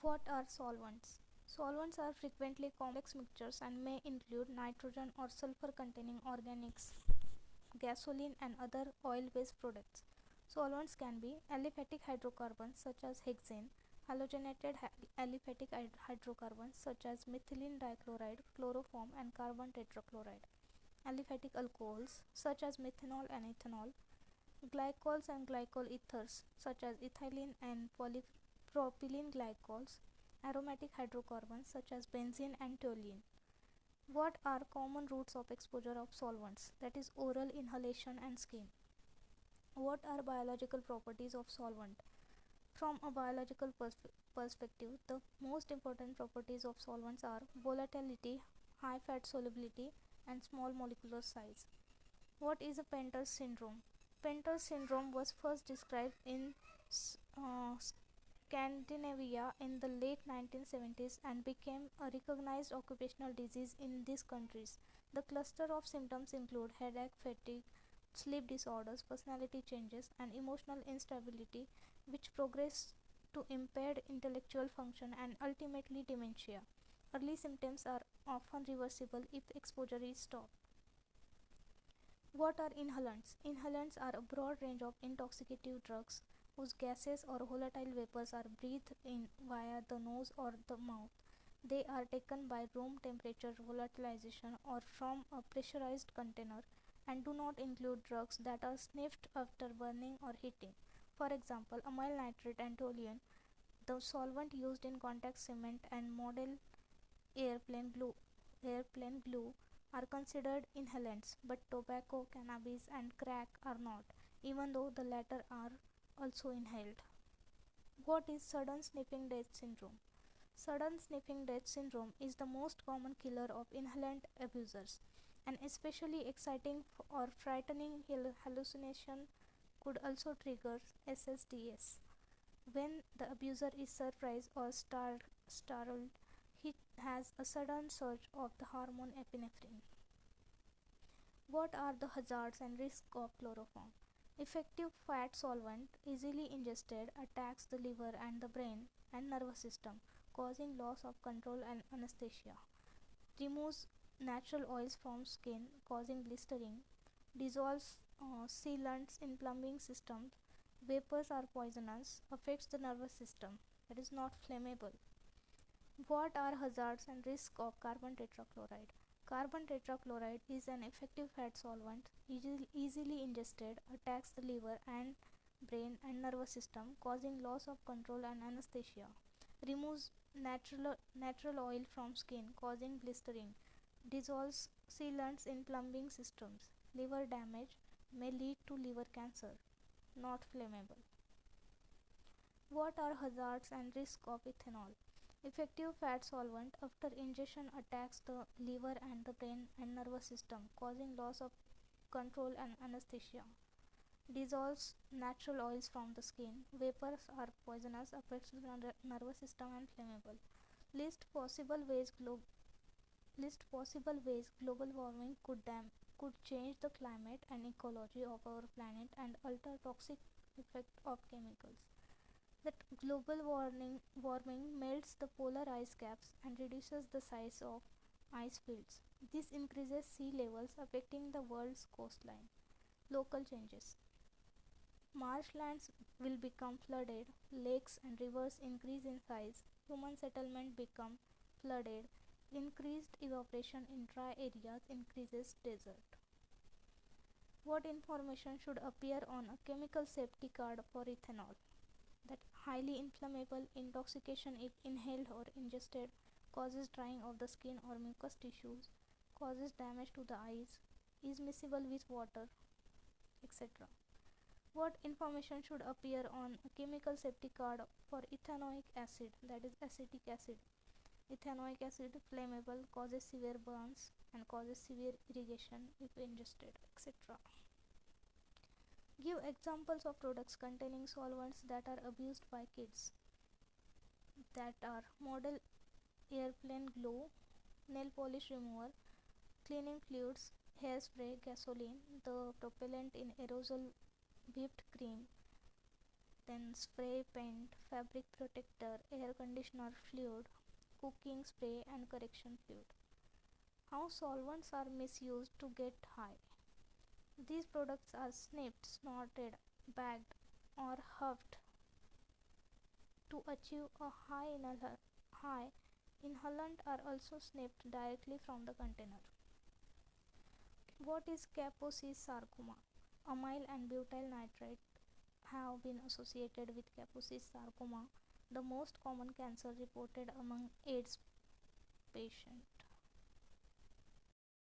What are solvents? Solvents are frequently complex mixtures and may include nitrogen or sulfur containing organics, gasoline, and other oil based products. Solvents can be aliphatic hydrocarbons such as hexane, halogenated aliphatic hydrocarbons such as methylene dichloride, chloroform, and carbon tetrachloride, aliphatic alcohols such as methanol and ethanol, glycols and glycol ethers such as ethylene and propylene glycols, aromatic hydrocarbons such as benzene and toluene. What are common routes of exposure of solvents? That is oral, inhalation, and skin. What are biological properties of solvent? From a biological perspective, the most important properties of solvents are volatility, high fat solubility, and small molecular size. What is a Penter's syndrome? Penter's syndrome was first described in Scandinavia in the late 1970s and became a recognized occupational disease in these countries. The cluster of symptoms include headache, fatigue, sleep disorders, personality changes, and emotional instability, which progress to impaired intellectual function and ultimately dementia. Early symptoms are often reversible if exposure is stopped. What are inhalants? Inhalants are a broad range of intoxicating drugs whose gases or volatile vapors are breathed in via the nose or the mouth. They are taken by room temperature volatilization or from a pressurized container and do not include drugs that are sniffed after burning or heating. For example, amyl nitrate and toluene, the solvent used in contact cement and model airplane glue are considered inhalants, but tobacco, cannabis, and crack are not, even though the latter are also inhaled. What is sudden sniffing death syndrome? Sudden sniffing death syndrome is the most common killer of inhalant abusers. An especially exciting or frightening hallucination could also trigger SSDS. When the abuser is surprised or startled, he has a sudden surge of the hormone epinephrine. What are the hazards and risks of chloroform? Effective fat solvent, easily ingested, attacks the liver and the brain and nervous system, causing loss of control and anesthesia. Removes natural oils from skin, causing blistering. Dissolves sealants in plumbing systems. Vapors are poisonous. Affects the nervous system. It is not flammable. What are hazards and risks of carbon tetrachloride? Carbon tetrachloride is an effective fat solvent, easily ingested, attacks the liver and brain and nervous system, causing loss of control and anesthesia. Removes natural oil from skin, causing blistering. Dissolves sealants in plumbing systems. Liver damage may lead to liver cancer. Not flammable. What are hazards and risks of ethanol? Effective fat solvent after ingestion attacks the liver and the brain and nervous system, causing loss of control and anesthesia. Dissolves natural oils from the skin. Vapors are poisonous, affects the nervous system and flammable. List possible ways global warming could change the climate and ecology of our planet and alter toxic effect of chemicals. That global warming melts the polar ice caps and reduces the size of ice fields. This increases sea levels affecting the world's coastline. Local changes. Marshlands will become flooded, lakes and rivers increase in size, human settlement become flooded, increased evaporation in dry areas increases desert. What information should appear on a chemical safety card for ethanol? That highly inflammable, intoxication if inhaled or ingested, causes drying of the skin or mucous tissues, causes damage to the eyes, is miscible with water, etc. What information should appear on a chemical safety card for ethanoic acid, that is acetic acid? Ethanoic acid, flammable, causes severe burns and causes severe irrigation if ingested, etc. Give examples of products containing solvents that are abused by kids. That are model airplane glue, nail polish remover, cleaning fluids, hairspray, gasoline, the propellant in aerosol whipped cream, then spray paint, fabric protector, air conditioner fluid, cooking spray, and correction fluid. How solvents are misused to get high. These products are snipped, snorted, bagged, or huffed to achieve a high inhalant are also snipped directly from the container. What is Kaposi sarcoma? Amyl and butyl nitrite have been associated with Kaposi sarcoma, the most common cancer reported among AIDS patients.